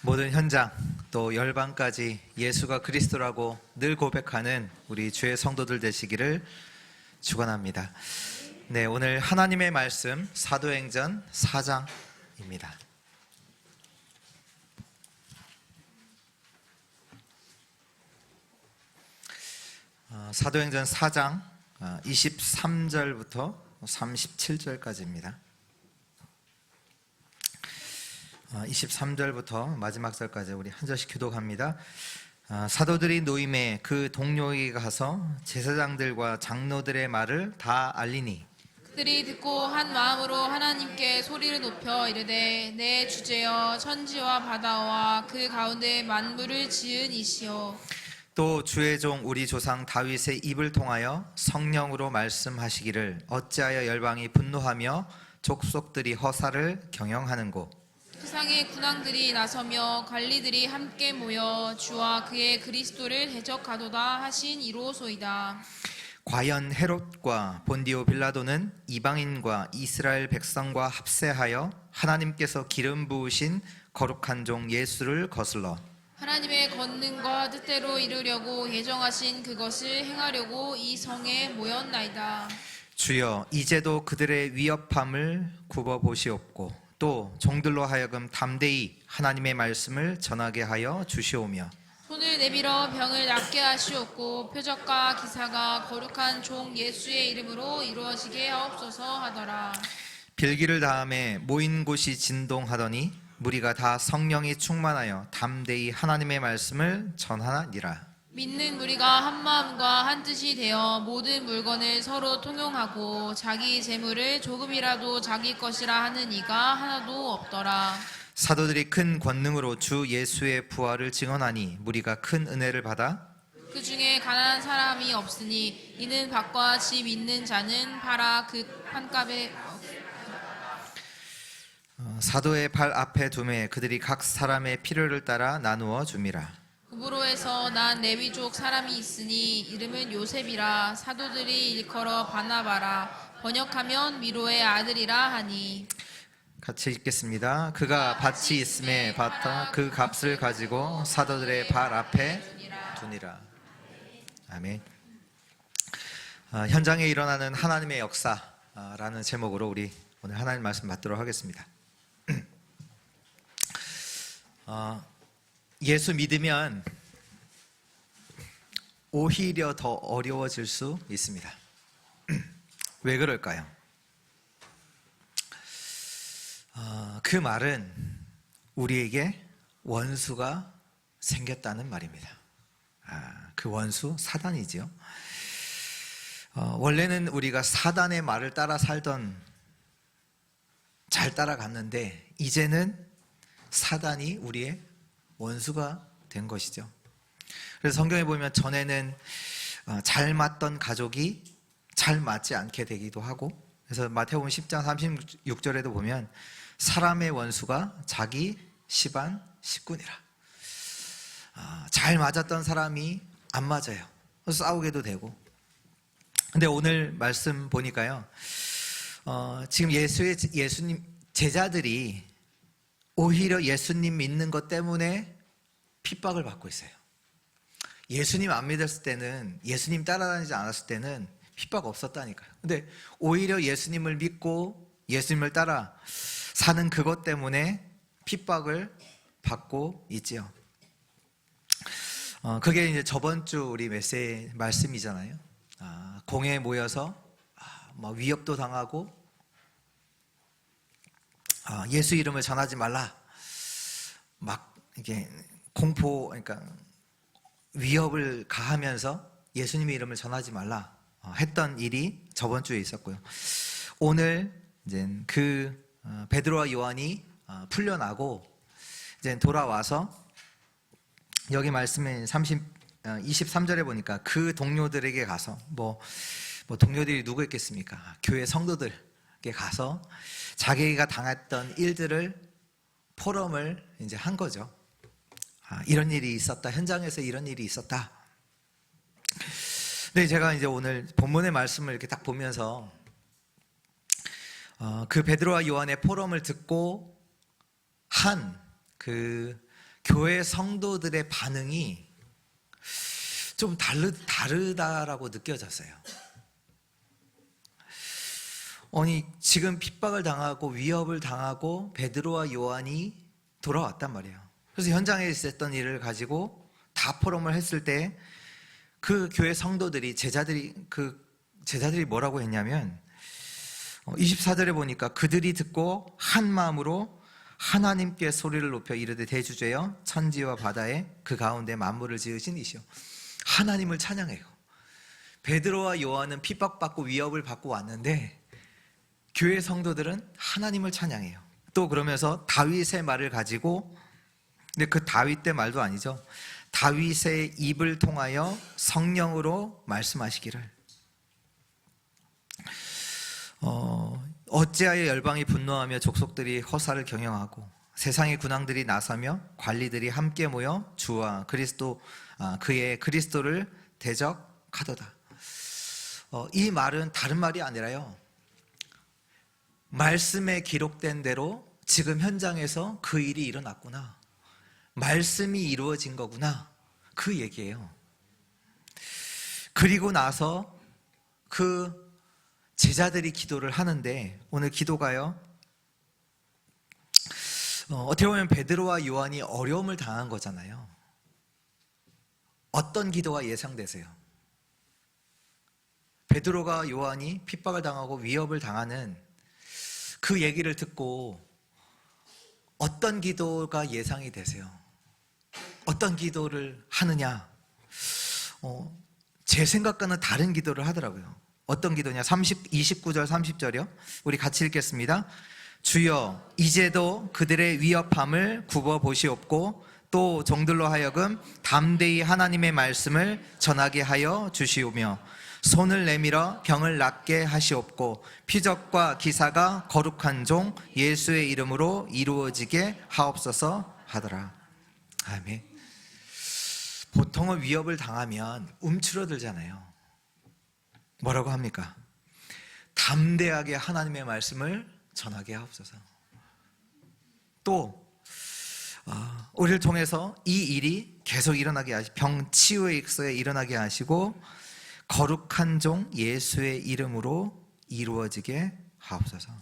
모든 현장 또 열방까지 예수가 그리스도라고 늘 고백하는 우리 주의 성도들 되시기를 축원합니다. 네, 오늘 하나님의 말씀 사도행전 4장입니다. 사도행전 4장 23절부터 37절까지입니다. 23절부터 마지막 절까지 우리 한 절씩 교독합니다. 사도들이 노임에 그 동료에게 가서 제사장들과 장로들의 말을 다 알리니 그들이 듣고 한 마음으로 하나님께 소리를 높여 이르되 내 주제여 천지와 바다와 그 가운데 만물을 지은 이시여 또 주의 종 우리 조상 다윗의 입을 통하여 성령으로 말씀하시기를 어찌하여 열방이 분노하며 족속들이 허사를 경영하는고 세상의 군왕들이 나서며 관리들이 함께 모여 주와 그의 그리스도를 대적하도다 하신 이로소이다. 과연 헤롯과 본디오 빌라도는 이방인과 이스라엘 백성과 합세하여 하나님께서 기름 부으신 거룩한 종 예수를 거슬러 하나님의 권능과 뜻대로 이루려고 예정하신 그것을 행하려고 이 성에 모였나이다. 주여 이제도 그들의 위협함을 굽어보시옵고 또 종들로 하여금 담대히 하나님의 말씀을 전하게 하여 주시오며 손을 내밀어 병을 낫게 하시옵고 표적과 기사가 거룩한 종 예수의 이름으로 이루어지게 하옵소서 하더라. 빌기를 다음에 모인 곳이 진동하더니 무리가 다 성령이 충만하여 담대히 하나님의 말씀을 전하니라. 믿는 무리가 한 마음과 한 뜻이 되어 모든 물건을 서로 통용하고 자기 재물을 조금이라도 자기 것이라 하는 이가 하나도 없더라. 사도들이 큰 권능으로 주 예수의 부활을 증언하니 무리가 큰 은혜를 받아 그 중에 가난한 사람이 없으니 이는 밭과 집 있는 자는 팔아 그 판값에 사도의 발 앞에 두매 그들이 각 사람의 필요를 따라 나누어 줍니다. 구브로에서 난 레위족 사람이 있으니 이름은 요셉이라 사도들이 일컬어 바나바라 번역하면 미로의 아들이라 하니 같이 읽겠습니다. 그가 밭이 있음에 밭아 그 값을 가지고 사도들의 발 앞에 두니라. 아멘. 현장에 일어나는 하나님의 역사라는 제목으로 우리 오늘 하나님 말씀 받도록 하겠습니다. 예수 믿으면 오히려 더 어려워질 수 있습니다. 왜 그럴까요? 그 말은 우리에게 원수가 생겼다는 말입니다. 그 원수 사단이지요. 원래는 우리가 사단의 말을 따라 살던 잘 따라갔는데 이제는 사단이 우리의 원수가 된 것이죠. 그래서 성경에 보면 전에는 잘 맞던 가족이 잘 맞지 않게 되기도 하고 그래서 마태복음 10장 36절에도 보면 사람의 원수가 자기 집안 식구니라. 잘 맞았던 사람이 안 맞아요. 그래서 싸우게도 되고. 근데 오늘 말씀 보니까요. 지금 예수님 제자들이 오히려 예수님 믿는 것 때문에 핍박을 받고 있어요. 예수님 안 믿었을 때는, 예수님 따라다니지 않았을 때는 핍박 없었다니까요. 근데 오히려 예수님을 믿고 예수님을 따라 사는 그것 때문에 핍박을 받고 있지요. 그게 이제 저번 주 우리 메시지 말씀이잖아요. 공회에 모여서 막 위협도 당하고 예수 이름을 전하지 말라. 막 이게 공포, 그러니까 위협을 가하면서 예수님의 이름을 전하지 말라 했던 일이 저번 주에 있었고요. 오늘 이제 그 베드로와 요한이 풀려나고 이제 돌아와서 여기 말씀에 23절에 보니까 그 동료들에게 가서 뭐 동료들이 누구 있겠습니까? 교회 성도들에게 가서 자기가 당했던 일들을 포럼을 이제 한 거죠. 이런 일이 있었다. 현장에서 이런 일이 있었다. 근데 제가 이제 오늘 본문의 말씀을 이렇게 딱 보면서 그 베드로와 요한의 포럼을 듣고 한 그 교회 성도들의 반응이 좀 다르다라고 느껴졌어요. 아니, 지금 핍박을 당하고 위협을 당하고 베드로와 요한이 돌아왔단 말이에요. 그래서 현장에 있었던 일을 가지고 다 포럼을 했을 때 그 교회 성도들이 제자들이 뭐라고 했냐면 24절에 보니까 그들이 듣고 한 마음으로 하나님께 소리를 높여 이르되 대주제여 천지와 바다에 그 가운데 만물을 지으신 이시여. 하나님을 찬양해요. 베드로와 요한은 핍박받고 위협을 받고 왔는데 교회 성도들은 하나님을 찬양해요. 또 그러면서 다윗의 말을 가지고, 근데 그 다윗의 말도 아니죠. 다윗의 입을 통하여 성령으로 말씀하시기를 어찌하여 열방이 분노하며 족속들이 허사를 경영하고 세상의 군왕들이 나서며 관리들이 함께 모여 주와 그의 그리스도를 대적하도다. 이 말은 다른 말이 아니라요, 말씀에 기록된 대로 지금 현장에서 그 일이 일어났구나, 말씀이 이루어진 거구나, 그 얘기예요. 그리고 나서 그 제자들이 기도를 하는데, 오늘 기도가요, 어떻게 보면 베드로와 요한이 어려움을 당한 거잖아요. 어떤 기도가 예상되세요? 베드로가 요한이 핍박을 당하고 위협을 당하는 그 얘기를 듣고 어떤 기도가 예상이 되세요? 어떤 기도를 하느냐? 제 생각과는 다른 기도를 하더라고요. 어떤 기도냐? 29절 30절이요. 우리 같이 읽겠습니다. 주여 이제도 그들의 위협함을 굽어 보시옵고 또 종들로 하여금 담대히 하나님의 말씀을 전하게 하여 주시오며 손을 내밀어 병을 낫게 하시옵고 피적과 기사가 거룩한 종 예수의 이름으로 이루어지게 하옵소서 하더라. 아멘. 보통은 위협을 당하면 움츠러들잖아요. 뭐라고 합니까? 담대하게 하나님의 말씀을 전하게 하옵소서. 또 우리를 통해서 이 일이 계속 일어나게 하시고 병 치유의 역사에 일어나게 하시고 거룩한 종 예수의 이름으로 이루어지게 하옵소서.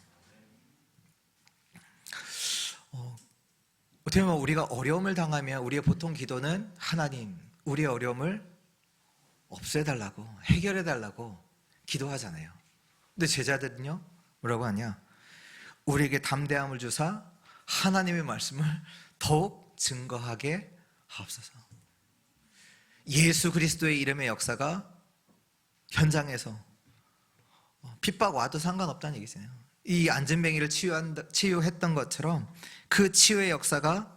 어떻게 보면 우리가 어려움을 당하면 우리의 보통 기도는 하나님, 우리의 어려움을 없애달라고, 해결해달라고 기도하잖아요. 근데 제자들은요, 뭐라고 하냐? 우리에게 담대함을 주사 하나님의 말씀을 더욱 증거하게 하옵소서. 예수 그리스도의 이름의 역사가 현장에서 핍박 와도 상관없다는 얘기잖아요. 이 안진뱅이를 치유했던 것처럼 그 치유의 역사가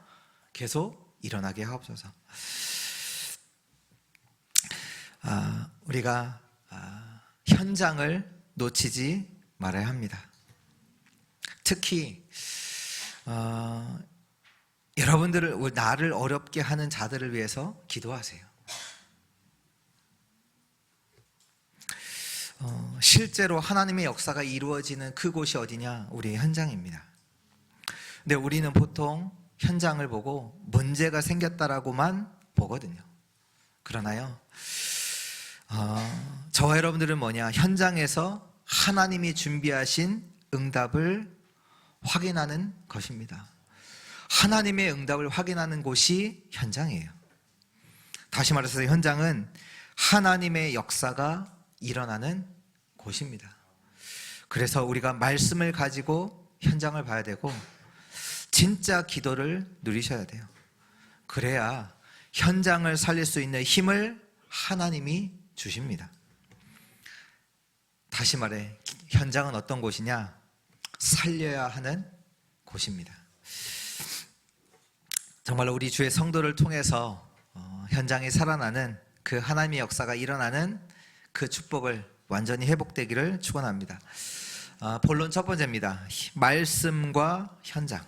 계속 일어나게 하옵소서. 우리가 현장을 놓치지 말아야 합니다. 특히 여러분들을, 나를 어렵게 하는 자들을 위해서 기도하세요. 실제로 하나님의 역사가 이루어지는 그곳이 어디냐? 우리의 현장입니다. 근데 우리는 보통 현장을 보고 문제가 생겼다라고만 보거든요. 그러나요, 저와 여러분들은 뭐냐? 현장에서 하나님이 준비하신 응답을 확인하는 것입니다. 하나님의 응답을 확인하는 곳이 현장이에요. 다시 말해서 현장은 하나님의 역사가 일어나는 곳입니다. 그래서 우리가 말씀을 가지고 현장을 봐야 되고 진짜 기도를 누리셔야 돼요. 그래야 현장을 살릴 수 있는 힘을 하나님이 주십니다. 다시 말해, 현장은 어떤 곳이냐? 살려야 하는 곳입니다. 정말로 우리 주의 성도를 통해서 현장이 살아나는 그 하나님의 역사가 일어나는 그 축복을 완전히 회복되기를 축원합니다. 본론 첫 번째입니다. 말씀과 현장.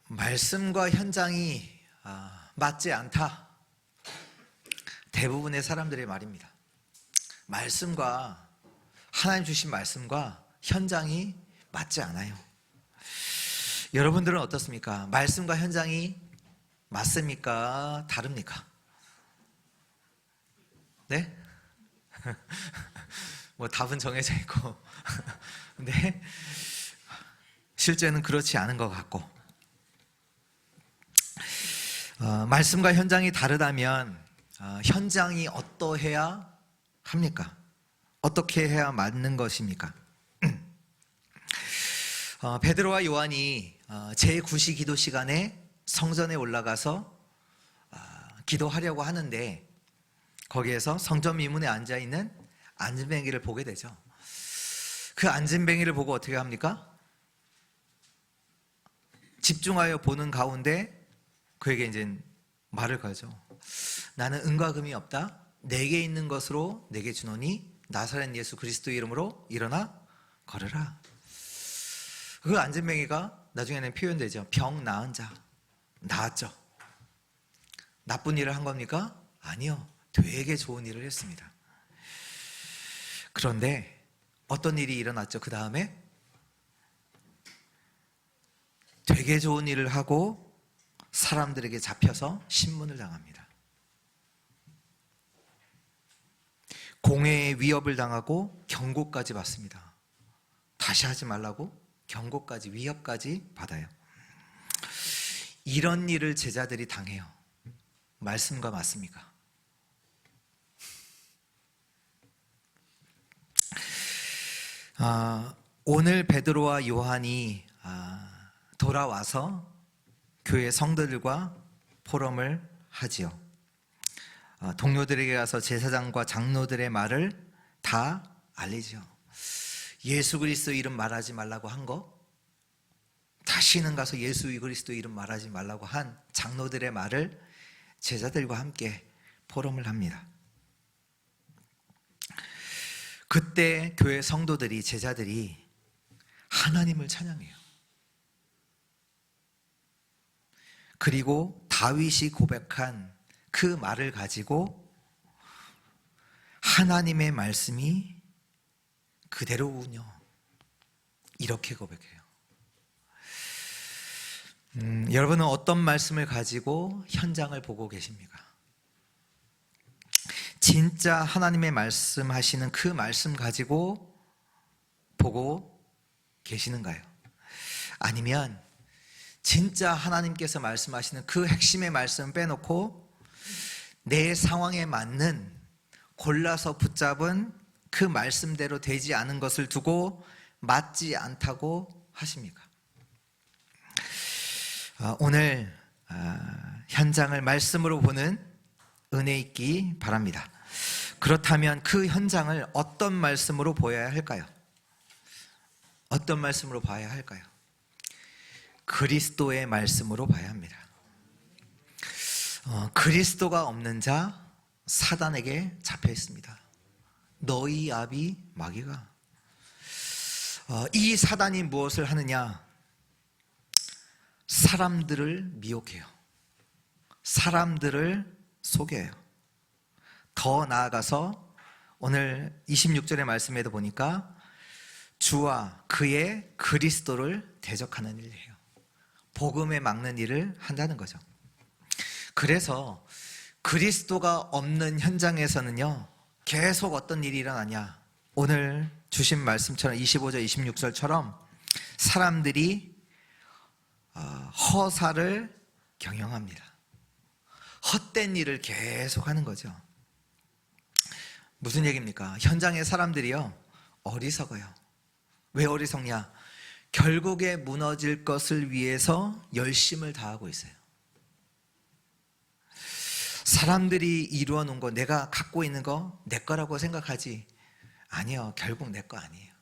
말씀과 현장이 맞지 않다. 대부분의 사람들의 말입니다. 말씀과, 하나님 주신 말씀과 현장이 맞지 않아요. 여러분들은 어떻습니까? 말씀과 현장이 맞습니까? 다릅니까? 네? 뭐 답은 정해져 있고 근데 실제는 그렇지 않은 것 같고, 말씀과 현장이 다르다면 현장이 어떠해야 합니까? 어떻게 해야 맞는 것입니까? 베드로와 요한이 제9시 기도 시간에 성전에 올라가서 기도하려고 하는데, 거기에서 성전 미문에 앉아있는 안진뱅이를 보게 되죠. 그 안진뱅이를 보고 어떻게 합니까? 집중하여 보는 가운데 그에게 이제 말을 걸죠. 나는 은과 금이 없다. 내게 있는 것으로 내게 주노니 나사렛 예수 그리스도 이름으로 일어나 걸으라. 그 안진뱅이가 나중에는 표현되죠. 병 나은 자, 나았죠. 나쁜 일을 한 겁니까? 아니요. 되게 좋은 일을 했습니다. 그런데 어떤 일이 일어났죠? 그 다음에 되게 좋은 일을 하고 사람들에게 잡혀서 신문을 당합니다. 공회의 위협을 당하고 경고까지 받습니다. 다시 하지 말라고 경고까지, 위협까지 받아요. 이런 일을 제자들이 당해요. 말씀과 맞습니까? 오늘 베드로와 요한이 돌아와서 교회 성도들과 포럼을 하지요. 동료들에게 가서 제사장과 장로들의 말을 다 알리죠. 예수 그리스도 이름 말하지 말라고 한 거, 다시는 가서 예수 그리스도 이름 말하지 말라고 한 장로들의 말을 제자들과 함께 포럼을 합니다. 그때 교회 성도들이, 제자들이 하나님을 찬양해요. 그리고 다윗이 고백한 그 말을 가지고 하나님의 말씀이 그대로군요, 이렇게 고백해요. 여러분은 어떤 말씀을 가지고 현장을 보고 계십니까? 진짜 하나님의 말씀하시는 그 말씀 가지고 보고 계시는가요? 아니면 진짜 하나님께서 말씀하시는 그 핵심의 말씀 빼놓고 내 상황에 맞는, 골라서 붙잡은 그 말씀대로 되지 않은 것을 두고 맞지 않다고 하십니까? 오늘 현장을 말씀으로 보는 은혜 있기 바랍니다. 그렇다면 그 현장을 어떤 말씀으로 보여야 할까요? 어떤 말씀으로 봐야 할까요? 그리스도의 말씀으로 봐야 합니다. 그리스도가 없는 자 사단에게 잡혀 있습니다. 너희 아비 마귀가. 이 사단이 무엇을 하느냐? 사람들을 미혹해요. 사람들을 속여요. 더 나아가서 오늘 26절의 말씀에도 보니까 주와 그의 그리스도를 대적하는 일을 해요. 복음에 막는 일을 한다는 거죠. 그래서 그리스도가 없는 현장에서는요, 계속 어떤 일이 일어나냐? 오늘 주신 말씀처럼 25절 26절처럼 사람들이 허사를 경영합니다. 헛된 일을 계속 하는 거죠. 무슨 얘기입니까? 현장의 사람들이요, 어리석어요. 왜 어리석냐? 결국에 무너질 것을 위해서 열심을 다하고 있어요. 사람들이 이루어 놓은 거, 내가 갖고 있는 거 내 거라고 생각하지, 아니요, 결국 내 거 아니에요.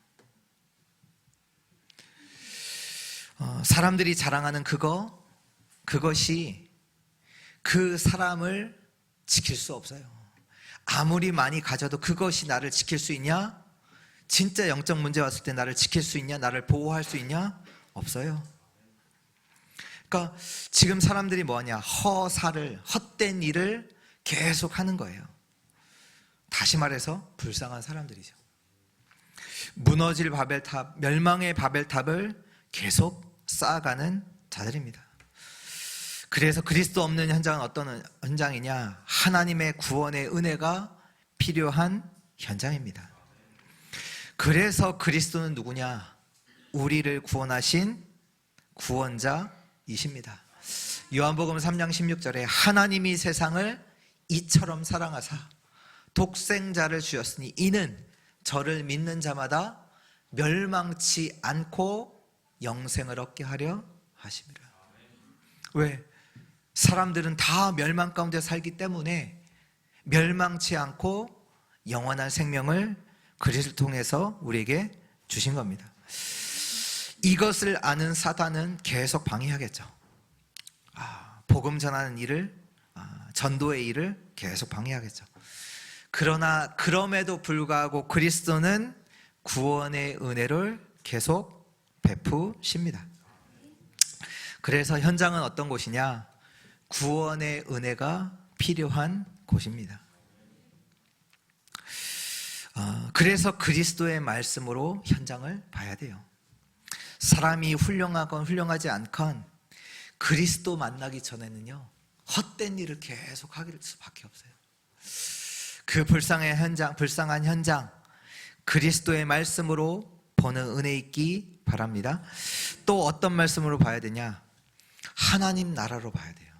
사람들이 자랑하는 그것이 그 사람을 지킬 수 없어요. 아무리 많이 가져도 그것이 나를 지킬 수 있냐? 진짜 영적 문제 왔을 때 나를 지킬 수 있냐? 나를 보호할 수 있냐? 없어요. 그러니까 지금 사람들이 뭐하냐? 허사를, 헛된 일을 계속 하는 거예요. 다시 말해서 불쌍한 사람들이죠. 무너질 바벨탑, 멸망의 바벨탑을 계속 쌓아가는 자들입니다. 그래서 그리스도 없는 현장은 어떤 현장이냐? 하나님의 구원의 은혜가 필요한 현장입니다. 그래서 그리스도는 누구냐? 우리를 구원하신 구원자이십니다. 요한복음 3장 16절에 하나님이 세상을 이처럼 사랑하사 독생자를 주셨으니 이는 저를 믿는 자마다 멸망치 않고 영생을 얻게 하려 하심이라. 왜? 사람들은 다 멸망 가운데 살기 때문에 멸망치 않고 영원한 생명을 그리스도를 통해서 우리에게 주신 겁니다. 이것을 아는 사단은 계속 방해하겠죠. 복음 전하는 일을, 전도의 일을 계속 방해하겠죠. 그러나 그럼에도 불구하고 그리스도는 구원의 은혜를 계속 베푸십니다. 그래서 현장은 어떤 곳이냐? 구원의 은혜가 필요한 곳입니다. 그래서 그리스도의 말씀으로 현장을 봐야 돼요. 사람이 훌륭하건 훌륭하지 않건 그리스도 만나기 전에는요, 헛된 일을 계속 하길 수밖에 없어요. 그 불쌍한 현장, 그리스도의 말씀으로 보는 은혜 있기 바랍니다. 또 어떤 말씀으로 봐야 되냐? 하나님 나라로 봐야 돼요.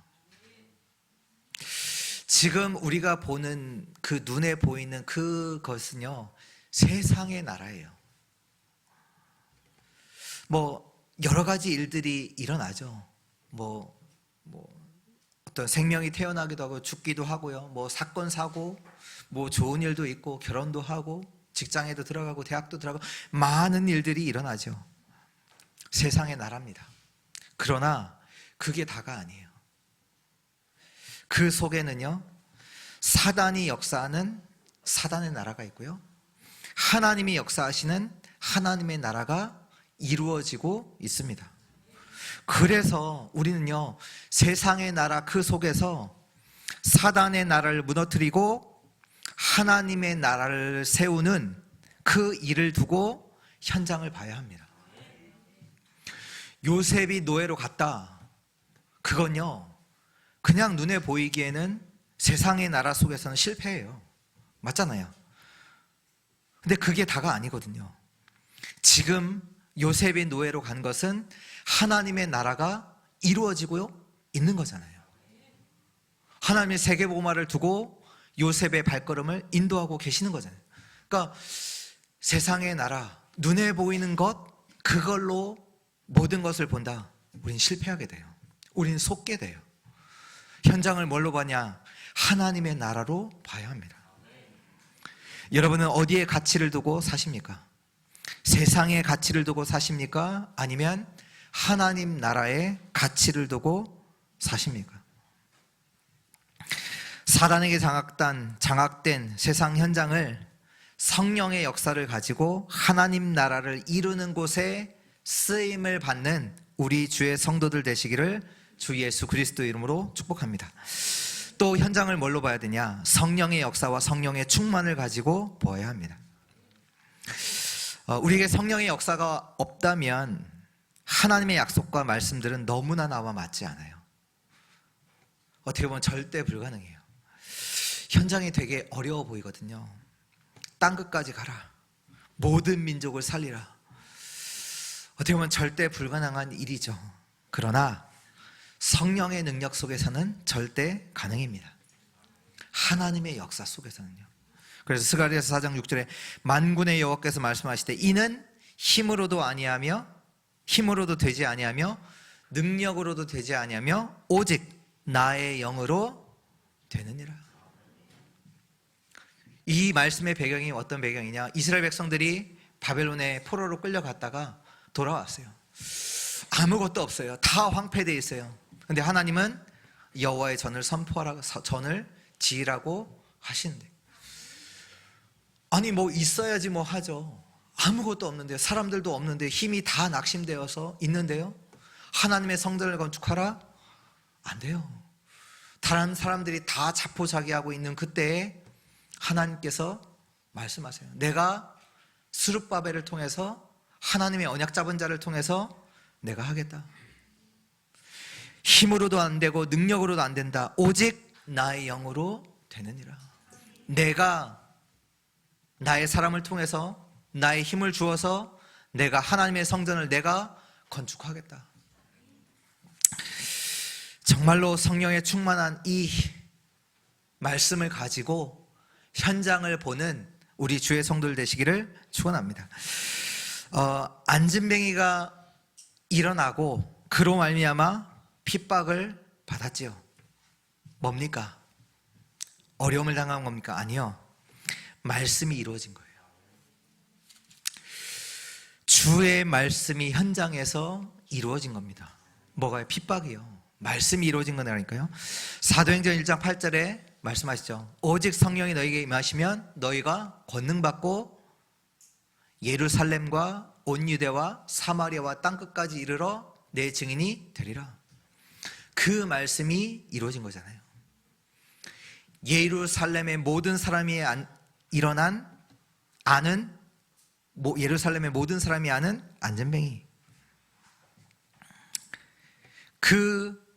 지금 우리가 보는 그 눈에 보이는 그것은요, 세상의 나라예요. 여러 가지 일들이 일어나죠. 어떤 생명이 태어나기도 하고 죽기도 하고요. 사건 사고, 좋은 일도 있고, 결혼도 하고, 직장에도 들어가고, 대학도 들어가고, 많은 일들이 일어나죠. 세상의 나라입니다. 그러나 그게 다가 아니에요. 그 속에는요, 사단이 역사하는 사단의 나라가 있고요, 하나님이 역사하시는 하나님의 나라가 이루어지고 있습니다. 그래서 우리는요, 세상의 나라 그 속에서 사단의 나라를 무너뜨리고 하나님의 나라를 세우는 그 일을 두고 현장을 봐야 합니다. 요셉이 노예로 갔다. 그건요, 그냥 눈에 보이기에는 세상의 나라 속에서는 실패예요. 맞잖아요. 근데 그게 다가 아니거든요. 지금 요셉이 노예로 간 것은 하나님의 나라가 이루어지고 있는 거잖아요. 하나님의 세계복음화를 두고 요셉의 발걸음을 인도하고 계시는 거잖아요. 그러니까 세상의 나라, 눈에 보이는 것, 그걸로 모든 것을 본다. 우린 실패하게 돼요. 우린 속게 돼요. 현장을 뭘로 봐냐? 하나님의 나라로 봐야 합니다. 여러분은 어디에 가치를 두고 사십니까? 세상의 가치를 두고 사십니까? 아니면 하나님 나라의 가치를 두고 사십니까? 사단에게 장악된 세상 현장을 성령의 역사를 가지고 하나님 나라를 이루는 곳에 쓰임을 받는 우리 주의 성도들 되시기를 주 예수 그리스도 이름으로 축복합니다. 또 현장을 뭘로 봐야 되냐? 성령의 역사와 성령의 충만을 가지고 보아야 합니다. 우리에게 성령의 역사가 없다면 하나님의 약속과 말씀들은 너무나 나와 맞지 않아요. 어떻게 보면 절대 불가능해요. 현장이 되게 어려워 보이거든요. 땅 끝까지 가라, 모든 민족을 살리라. 어떻게 보면 절대 불가능한 일이죠. 그러나 성령의 능력 속에서는 절대 가능입니다. 하나님의 역사 속에서는요. 그래서 스가랴서 4장 6절에 만군의 여호와께서 말씀하시되 이는 힘으로도 아니하며 힘으로도 되지 아니하며 능력으로도 되지 아니하며 오직 나의 영으로 되느니라. 이 말씀의 배경이 어떤 배경이냐? 이스라엘 백성들이 바벨론의 포로로 끌려갔다가 돌아왔어요. 아무것도 없어요. 다 황폐되어 있어요. 근데 하나님은 여호와의 전을 선포하라고, 전을 지으라고 하시는데, 아니 있어야지 하죠. 아무것도 없는데요. 사람들도 없는데 힘이 다 낙심되어서 있는데요. 하나님의 성전을 건축하라? 안 돼요. 다른 사람들이 다 자포자기하고 있는 그때에 하나님께서 말씀하세요. 내가 스룹바벨을 통해서, 하나님의 언약 잡은 자를 통해서 내가 하겠다. 힘으로도 안 되고 능력으로도 안 된다. 오직 나의 영으로 되느니라. 내가 나의 사람을 통해서 나의 힘을 주어서 내가 하나님의 성전을 내가 건축하겠다. 정말로 성령에 충만한 이 말씀을 가지고 현장을 보는 우리 주의 성도들 되시기를 축원합니다. 안진뱅이가 일어나고 그로 말미암아 핍박을 받았지요. 뭡니까? 어려움을 당한 겁니까? 아니요. 말씀이 이루어진 거예요. 주의 말씀이 현장에서 이루어진 겁니다. 뭐가요? 핍박이요. 말씀이 이루어진 거라니까요. 사도행전 1장 8절에 말씀하시죠. 오직 성령이 너희에게 임하시면 너희가 권능받고 예루살렘과 온 유대와 사마리아와 땅끝까지 이르러 내 증인이 되리라. 그 말씀이 이루어진 거잖아요. 예루살렘의 모든 사람이 예루살렘의 모든 사람이 아는 안진뱅이. 그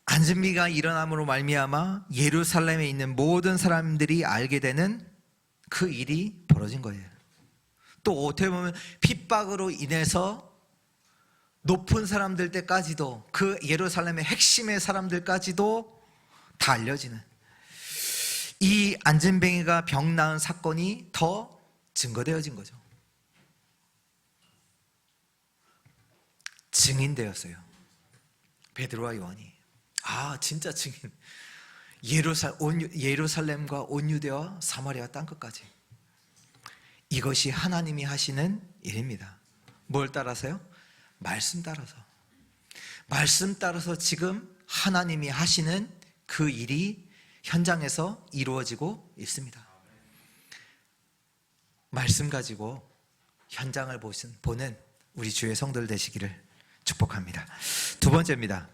안진뱅이가 일어남으로 말미암아 예루살렘에 있는 모든 사람들이 알게 되는 그 일이 벌어진 거예요. 또 어떻게 보면 핍박으로 인해서 높은 사람들 때까지도, 그 예루살렘의 핵심의 사람들까지도 다 알려지는, 이 안진뱅이가 병 나은 사건이 더 증거되어진 거죠. 증인되었어요. 베드로와 요한이. 진짜 증인. 예루살렘과 온 유대와 사마리아 땅끝까지. 이것이 하나님이 하시는 일입니다. 뭘 따라서요? 말씀 따라서. 말씀 따라서 지금 하나님이 하시는 그 일이 현장에서 이루어지고 있습니다. 말씀 가지고 현장을 보는 우리 주의 성도들 되시기를 축복합니다. 두 번째입니다.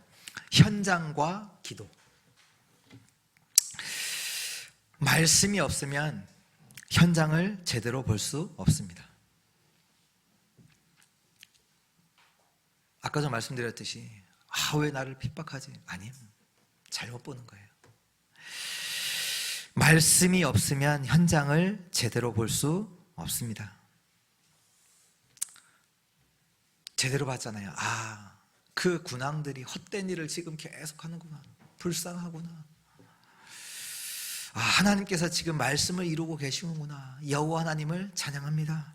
현장과 기도. 말씀이 없으면 현장을 제대로 볼 수 없습니다. 아까 전 말씀드렸듯이 왜 나를 핍박하지? 아니에요. 잘못 보는 거예요. 말씀이 없으면 현장을 제대로 볼 수 없습니다. 제대로 봤잖아요. 그 군왕들이 헛된 일을 지금 계속 하는구나. 불쌍하구나. 하나님께서 지금 말씀을 이루고 계시는구나. 여호와 하나님을 찬양합니다.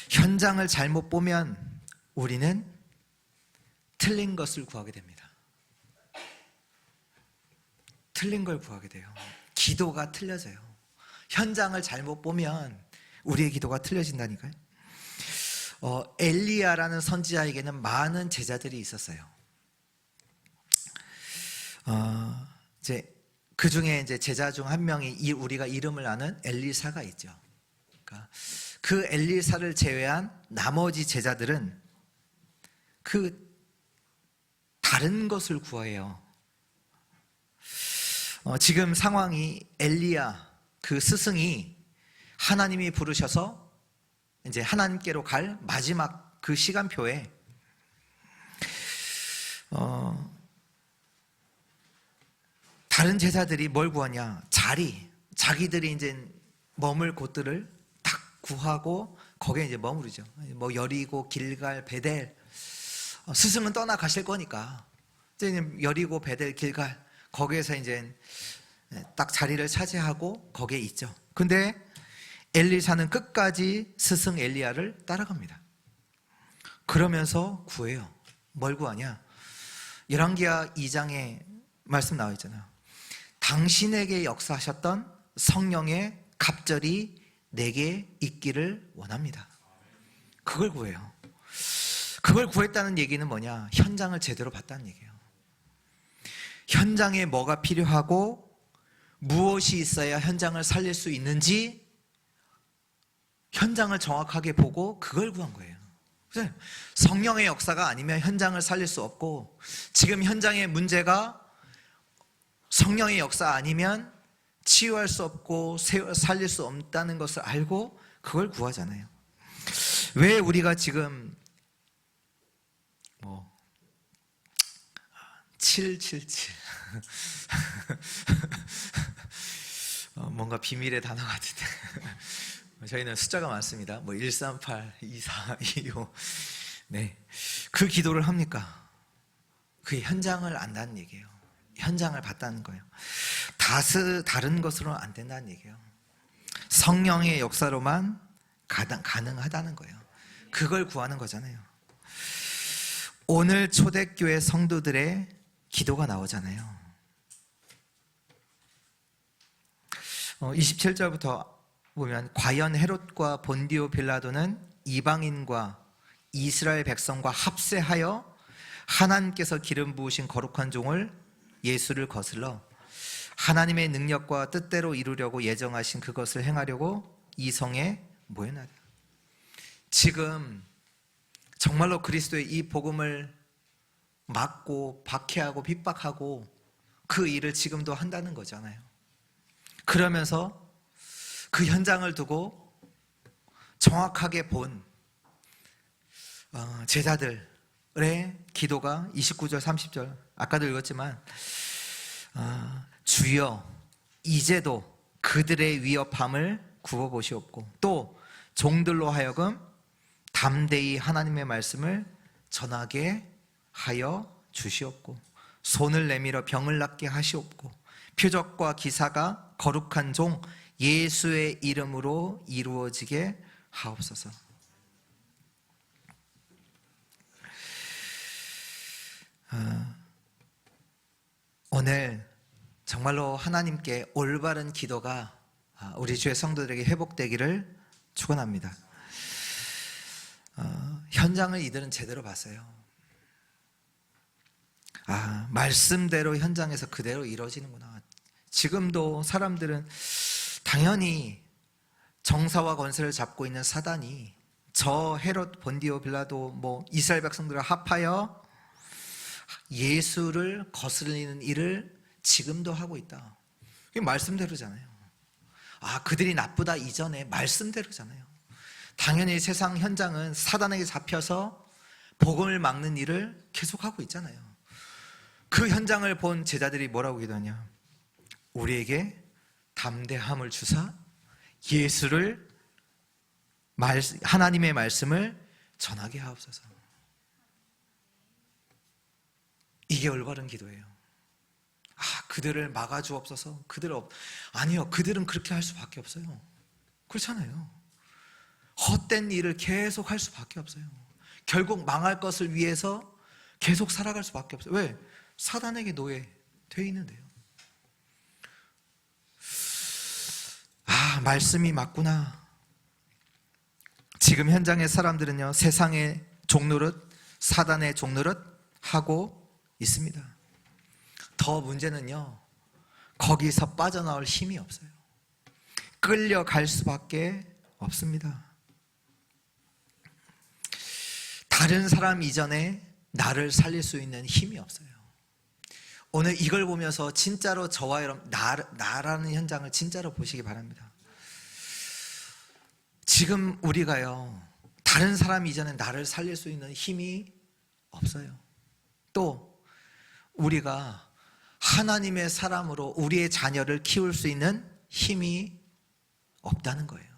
현장을 잘못 보면 우리는 틀린 것을 구하게 됩니다. 틀린 걸 구하게 돼요. 기도가 틀려져요. 현장을 잘못 보면 우리의 기도가 틀려진다니까요. 엘리야라는 선지자에게는 많은 제자들이 있었어요. 그 중에 이제 제자 중 한 명이 우리가 이름을 아는 엘리사가 있죠. 그러니까 그 엘리사를 제외한 나머지 제자들은 다른 것을 구해요. 지금 상황이 엘리야 그 스승이 하나님이 부르셔서 이제 하나님께로 갈 마지막 그 시간표에 다른 제자들이 뭘 구하냐? 자기들이 이제 머물 곳들을 딱 구하고 거기에 이제 머무르죠. 뭐 여리고, 길갈, 베델. 스승은 떠나 가실 거니까 이제 여리고, 베델, 길갈 거기에서 이제 딱 자리를 차지하고 거기에 있죠. 근데 엘리사는 끝까지 스승 엘리야를 따라갑니다. 그러면서 구해요. 뭘 구하냐? 열왕기하 2장에 말씀 나와 있잖아요. 당신에게 역사하셨던 성령의 갑절이 내게 있기를 원합니다. 그걸 구해요. 그걸 구했다는 얘기는 뭐냐? 현장을 제대로 봤다는 얘기예요. 현장에 뭐가 필요하고 무엇이 있어야 현장을 살릴 수 있는지 현장을 정확하게 보고 그걸 구한 거예요. 성령의 역사가 아니면 현장을 살릴 수 없고, 지금 현장의 문제가 성령의 역사 아니면 치유할 수 없고 살릴 수 없다는 것을 알고 그걸 구하잖아요. 왜 우리가 지금 777. 뭔가 비밀의 단어 같은데. 저희는 숫자가 많습니다. 138, 24, 25. 네. 그 기도를 합니까? 그 현장을 안다는 얘기예요. 현장을 봤다는 거예요. 다른 것으로는 안 된다는 얘기예요. 성령의 역사로만 가능하다는 거예요. 그걸 구하는 거잖아요. 오늘 초대교회 성도들의 기도가 나오잖아요. 27절부터 보면 과연 헤롯과 본디오 빌라도는 이방인과 이스라엘 백성과 합세하여 하나님께서 기름 부으신 거룩한 종을 예수를 거슬러 하나님의 능력과 뜻대로 이루려고 예정하신 그것을 행하려고 이 성에 모여나다. 지금 정말로 그리스도의 이 복음을 막고 박해하고 핍박하고 그 일을 지금도 한다는 거잖아요. 그러면서 그 현장을 두고 정확하게 본 제자들의 기도가 29절 30절 아까도 읽었지만 주여 이제도 그들의 위협함을 굽어보시옵고 또 종들로 하여금 담대히 하나님의 말씀을 전하게 하여 주시옵고 손을 내밀어 병을 낫게 하시옵고 표적과 기사가 거룩한 종 예수의 이름으로 이루어지게 하옵소서. 오늘 정말로 하나님께 올바른 기도가 우리 주의 성도들에게 회복되기를 축원합니다. 현장을 이들은 제대로 봤어요. 말씀대로 현장에서 그대로 이루어지는구나. 지금도 사람들은 당연히 정사와 권세를 잡고 있는 사단이 저 헤롯, 본디오, 빌라도 이스라엘 백성들을 합하여 예수를 거스르는 일을 지금도 하고 있다. 이게 말씀대로잖아요. 그들이 나쁘다 이전에 말씀대로잖아요. 당연히 세상 현장은 사단에게 잡혀서 복음을 막는 일을 계속하고 있잖아요. 그 현장을 본 제자들이 뭐라고 기도하냐? 우리에게 담대함을 주사 예수를 하나님의 말씀을 전하게 하옵소서. 이게 올바른 기도예요. 그들을 막아주옵소서. 아니요, 그들은 그렇게 할 수밖에 없어요. 그렇잖아요. 헛된 일을 계속 할 수밖에 없어요. 결국 망할 것을 위해서 계속 살아갈 수밖에 없어요. 왜? 사단에게 노예되어 있는데요. 말씀이 맞구나. 지금 현장의 사람들은요, 세상의 종노릇, 사단의 종노릇 하고 있습니다. 더 문제는요, 거기서 빠져나올 힘이 없어요. 끌려갈 수밖에 없습니다. 다른 사람 이전에 나를 살릴 수 있는 힘이 없어요. 오늘 이걸 보면서 진짜로 저와 여러분 나라는 현장을 진짜로 보시기 바랍니다. 지금 우리가요, 다른 사람 이전에 나를 살릴 수 있는 힘이 없어요. 또 우리가 하나님의 사람으로 우리의 자녀를 키울 수 있는 힘이 없다는 거예요.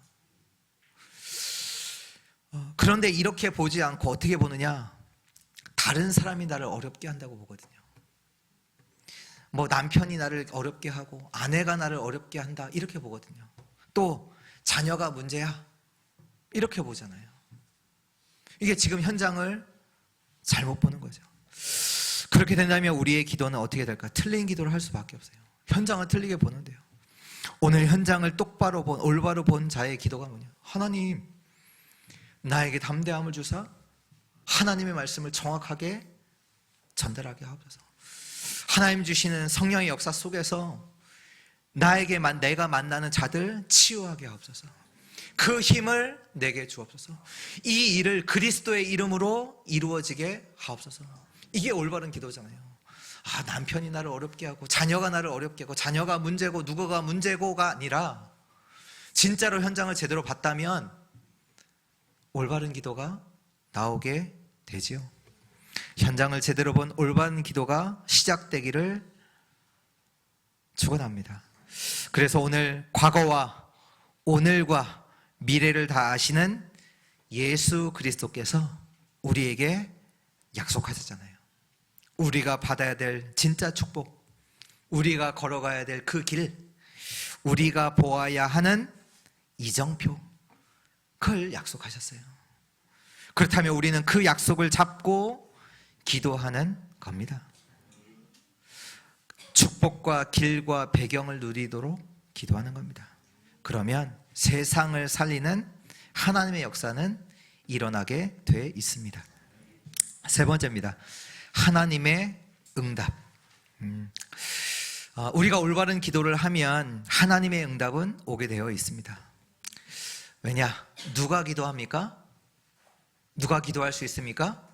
그런데 이렇게 보지 않고 어떻게 보느냐? 다른 사람이 나를 어렵게 한다고 보거든요. 남편이 나를 어렵게 하고 아내가 나를 어렵게 한다 이렇게 보거든요. 또 자녀가 문제야 이렇게 보잖아요. 이게 지금 현장을 잘못 보는 거죠. 그렇게 된다면 우리의 기도는 어떻게 될까? 틀린 기도를 할 수밖에 없어요. 현장을 틀리게 보는데요. 오늘 현장을 똑바로 올바로 본 자의 기도가 뭐냐? 하나님, 나에게 담대함을 주사 하나님의 말씀을 정확하게 전달하게 하옵소서. 하나님 주시는 성령의 역사 속에서 내가 만나는 자들 치유하게 하옵소서. 그 힘을 내게 주옵소서. 이 일을 그리스도의 이름으로 이루어지게 하옵소서. 이게 올바른 기도잖아요. 남편이 나를 어렵게 하고 자녀가 나를 어렵게 하고 자녀가 문제고 누구가 문제고가 아니라 진짜로 현장을 제대로 봤다면 올바른 기도가 나오게 되지요. 현장을 제대로 본 올바른 기도가 시작되기를 축원합니다. 그래서 오늘 과거와 오늘과 미래를 다 아시는 예수 그리스도께서 우리에게 약속하셨잖아요. 우리가 받아야 될 진짜 축복, 우리가 걸어가야 될 그 길, 우리가 보아야 하는 이정표, 그걸 약속하셨어요. 그렇다면 우리는 그 약속을 잡고 기도하는 겁니다. 축복과 길과 배경을 누리도록 기도하는 겁니다. 그러면 세상을 살리는 하나님의 역사는 일어나게 돼 있습니다. 세 번째입니다. 하나님의 응답. 우리가 올바른 기도를 하면 하나님의 응답은 오게 되어 있습니다. 왜냐? 누가 기도합니까? 누가 기도할 수 있습니까?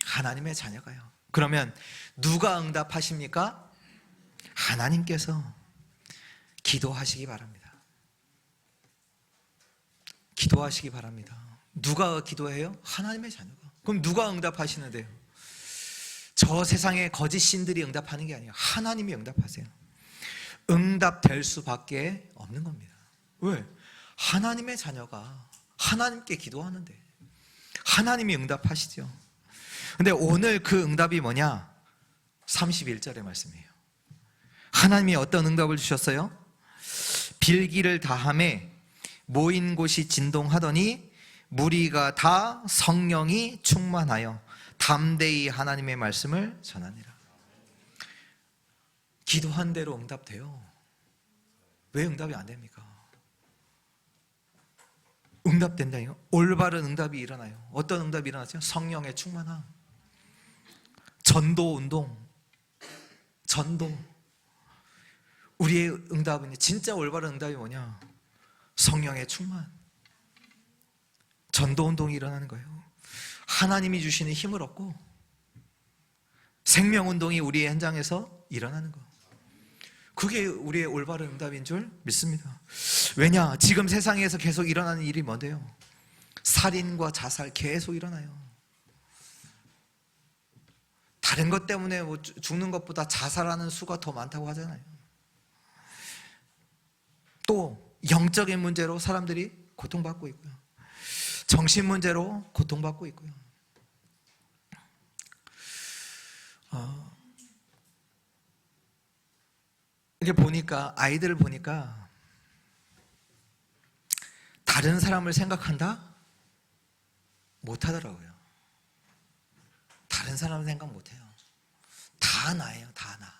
하나님의 자녀가요. 그러면 누가 응답하십니까? 하나님께서. 기도하시기 바랍니다. 기도하시기 바랍니다. 누가 기도해요? 하나님의 자녀가. 그럼 누가 응답하시는데요? 저 세상의 거짓 신들이 응답하는 게 아니에요. 하나님이 응답하세요. 응답될 수밖에 없는 겁니다. 왜? 하나님의 자녀가 하나님께 기도하는데 하나님이 응답하시죠. 근데 오늘 그 응답이 뭐냐? 31절의 말씀이에요. 하나님이 어떤 응답을 주셨어요? 빌기를 다함에 모인 곳이 진동하더니 무리가 다 성령이 충만하여 담대히 하나님의 말씀을 전하니라. 기도한 대로 응답돼요. 왜 응답이 안 됩니까? 응답된다니요. 올바른 응답이 일어나요. 어떤 응답이 일어나죠? 성령의 충만함, 전도 운동, 전도. 우리의 응답은, 진짜 올바른 응답이 뭐냐? 성령의 충만, 전도 운동이 일어나는 거예요. 하나님이 주시는 힘을 얻고 생명 운동이 우리의 현장에서 일어나는 거. 그게 우리의 올바른 응답인 줄 믿습니다. 왜냐? 지금 세상에서 계속 일어나는 일이 뭔데요? 살인과 자살 계속 일어나요. 다른 것 때문에 죽는 것보다 자살하는 수가 더 많다고 하잖아요. 또 영적인 문제로 사람들이 고통받고 있고요. 정신 문제로 고통받고 있고요. 이게 보니까, 아이들을 보니까 다른 사람을 생각한다? 못하더라고요. 다른 사람을 생각 못해요. 다 나예요. 다 나.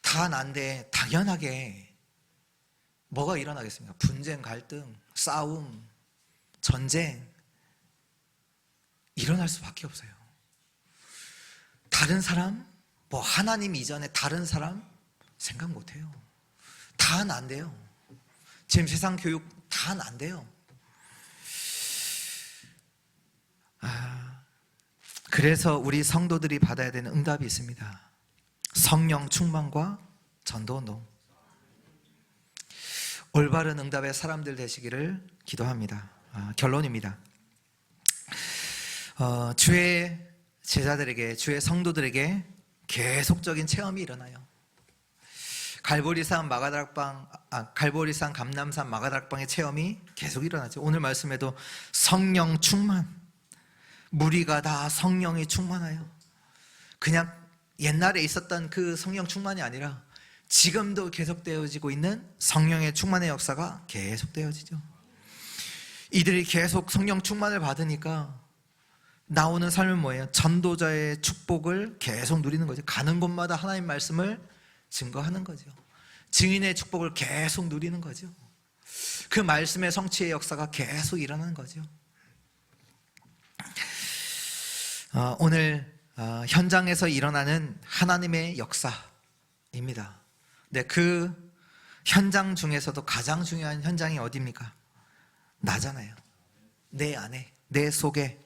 다 난데 당연하게 뭐가 일어나겠습니까? 분쟁, 갈등, 싸움, 전쟁 일어날 수밖에 없어요. 다른 사람, 뭐 하나님 이전에 다른 사람 생각 못해요. 다 난대요. 지금 세상 교육 다 난대요. 그래서 우리 성도들이 받아야 되는 응답이 있습니다. 성령 충만과 전도운동. 올바른 응답의 사람들 되시기를 기도합니다. 결론입니다. 주의 제자들에게, 주의 성도들에게 계속적인 체험이 일어나요. 갈보리산 감람산 마가다락방의 체험이 계속 일어나죠. 오늘 말씀에도 성령 충만, 무리가 다 성령이 충만하여, 그냥 옛날에 있었던 그 성령 충만이 아니라 지금도 계속되어지고 있는 성령의 충만의 역사가 계속되어지죠. 이들이 계속 성령 충만을 받으니까 나오는 삶은 뭐예요? 전도자의 축복을 계속 누리는 거죠. 가는 곳마다 하나님 말씀을 증거하는 거죠. 증인의 축복을 계속 누리는 거죠. 그 말씀의 성취의 역사가 계속 일어나는 거죠. 오늘 현장에서 일어나는 하나님의 역사입니다. 네, 그 현장 중에서도 가장 중요한 현장이 어디입니까? 나잖아요. 내 안에, 내 속에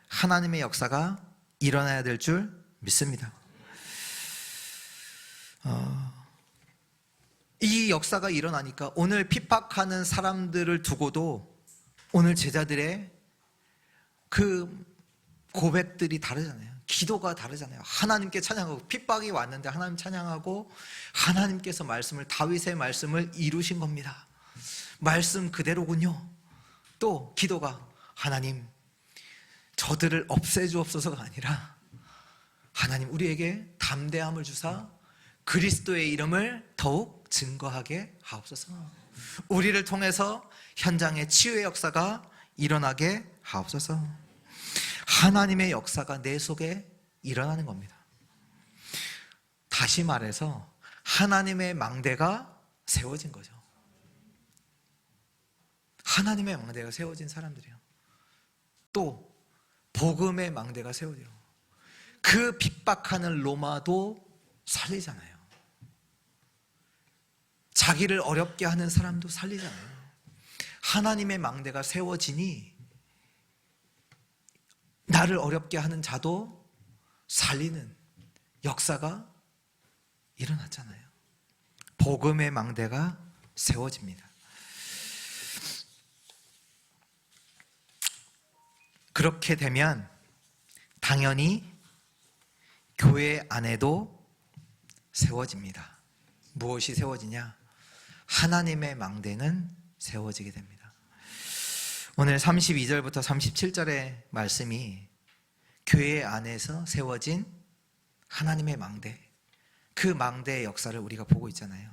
하나님의 역사가 일어나야 될 줄 믿습니다. 이 역사가 일어나니까 오늘 핍박하는 사람들을 두고도 오늘 제자들의 그 고백들이 다르잖아요. 기도가 다르잖아요. 하나님께 찬양하고, 핍박이 왔는데 하나님 찬양하고, 하나님께서 말씀을, 다윗의 말씀을 이루신 겁니다. 말씀 그대로군요. 또 기도가 하나님 저들을 없애주옵소서가 아니라 하나님 우리에게 담대함을 주사 그리스도의 이름을 더욱 증거하게 하옵소서. 우리를 통해서 현장의 치유의 역사가 일어나게 하옵소서. 하나님의 역사가 내 속에 일어나는 겁니다. 다시 말해서 하나님의 망대가 세워진 거죠. 하나님의 망대가 세워진 사람들이요. 또 복음의 망대가 세워져요. 그 핍박하는 로마도 살리잖아요. 자기를 어렵게 하는 사람도 살리잖아요. 하나님의 망대가 세워지니 나를 어렵게 하는 자도 살리는 역사가 일어났잖아요. 복음의 망대가 세워집니다. 그렇게 되면 당연히 교회 안에도 세워집니다. 무엇이 세워지냐? 하나님의 망대는 세워지게 됩니다. 오늘 32절부터 37절의 말씀이 교회 안에서 세워진 하나님의 망대, 그 망대의 역사를 우리가 보고 있잖아요.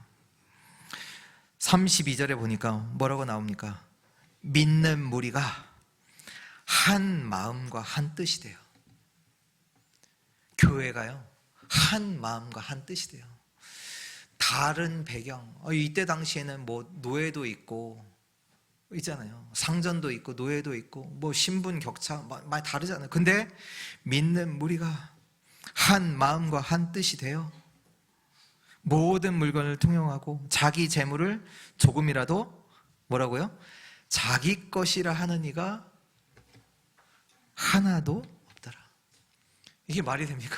32절에 보니까 뭐라고 나옵니까? 믿는 무리가 한 마음과 한 뜻이 돼요. 교회가요, 한 마음과 한 뜻이 돼요. 다른 배경, 이때 당시에는 뭐 노예도 있고 있잖아요. 상전도 있고 노예도 있고 뭐 신분 격차 많이 다르잖아요. 근데 믿는 무리가 한 마음과 한 뜻이 돼요. 모든 물건을 통용하고 자기 재물을 조금이라도 뭐라고요? 자기 것이라 하는 이가 하나도 없더라. 이게 말이 됩니까?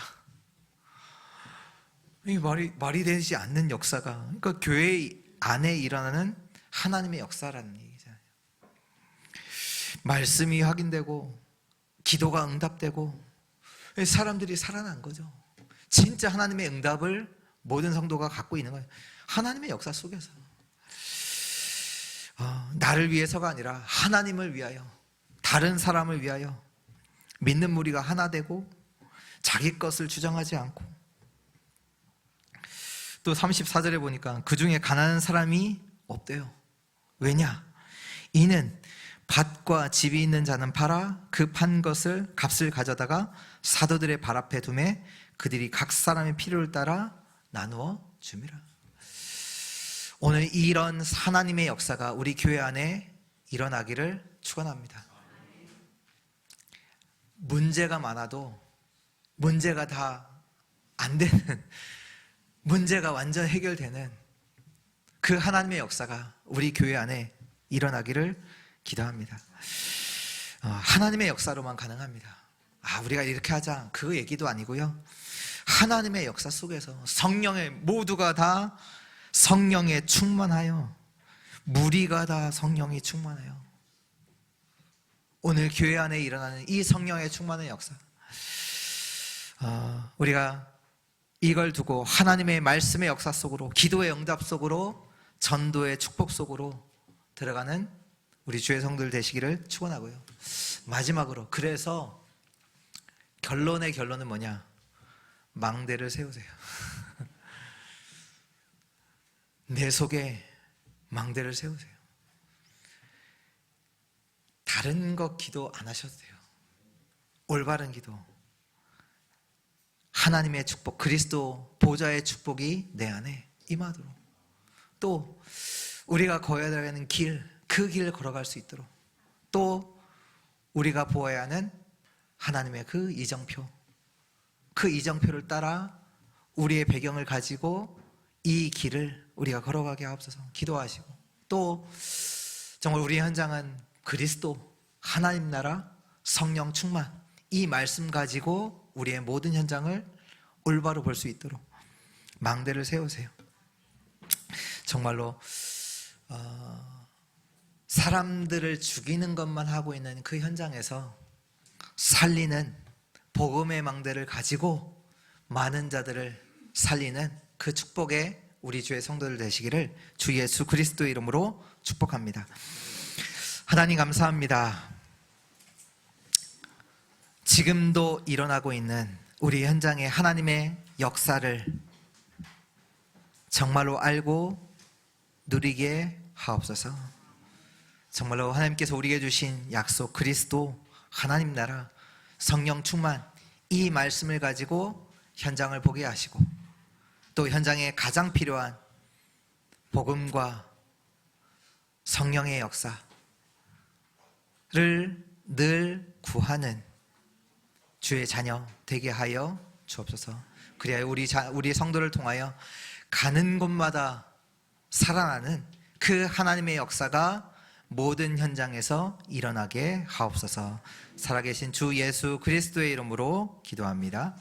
이게 말이 되지 않는 역사가, 그러니까 교회 안에 일어나는 하나님의 역사라는 얘기잖아요. 말씀이 확인되고 기도가 응답되고 사람들이 살아난 거죠. 진짜 하나님의 응답을 모든 성도가 갖고 있는 거예요. 하나님의 역사 속에서 나를 위해서가 아니라 하나님을 위하여, 다른 사람을 위하여 믿는 무리가 하나 되고 자기 것을 주장하지 않고, 또 34절에 보니까 그 중에 가난한 사람이 없대요. 왜냐? 이는 밭과 집이 있는 자는 팔아 그 판 것을 값을 가져다가 사도들의 발 앞에 두매 그들이 각 사람의 필요를 따라 나누어 줌이라. 오늘 이런 하나님의 역사가 우리 교회 안에 일어나기를 축원합니다. 문제가 많아도 문제가 다 안 되는, 문제가 완전 해결되는 그 하나님의 역사가 우리 교회 안에 일어나기를 기도합니다. 하나님의 역사로만 가능합니다. 우리가 이렇게 하자 그 얘기도 아니고요. 하나님의 역사 속에서 성령의, 모두가 다 성령에 충만하여, 무리가 다 성령이 충만해요. 오늘 교회 안에 일어나는 이 성령의 충만한 역사, 우리가 이걸 두고 하나님의 말씀의 역사 속으로, 기도의 응답 속으로, 전도의 축복 속으로 들어가는 우리 주의 성도들 되시기를 축원하고요. 마지막으로, 그래서 결론의 결론은 뭐냐? 망대를 세우세요. 내 속에 망대를 세우세요. 다른 거 기도 안 하셔도 돼요. 올바른 기도, 하나님의 축복, 그리스도 보좌의 축복이 내 안에 임하도록, 또 우리가 걸어야 하는 길, 그 길을 걸어갈 수 있도록, 또 우리가 보아야 하는 하나님의 그 이정표, 그 이정표를 따라 우리의 배경을 가지고 이 길을 우리가 걸어가게 하옵소서 기도하시고, 또 정말 우리 현장은 그리스도, 하나님 나라, 성령 충만, 이 말씀 가지고 우리의 모든 현장을 올바로 볼 수 있도록 망대를 세우세요. 정말로 사람들을 죽이는 것만 하고 있는 그 현장에서 살리는 복음의 망대를 가지고 많은 자들을 살리는 그 축복에 우리 주의 성도들 되시기를 주 예수 그리스도의 이름으로 축복합니다. 하나님 감사합니다. 지금도 일어나고 있는 우리 현장의 하나님의 역사를 정말로 알고 누리게 하옵소서. 정말로 하나님께서 우리에게 주신 약속 그리스도 하나님 나라 성령 충만 이 말씀을 가지고 현장을 보게 하시고 또 현장에 가장 필요한 복음과 성령의 역사를 늘 구하는 주의 자녀 되게 하여 주옵소서. 그리하여 우리 성도를 통하여 가는 곳마다 살아나는 그 하나님의 역사가 모든 현장에서 일어나게 하옵소서. 살아계신 주 예수 그리스도의 이름으로 기도합니다.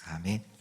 아멘.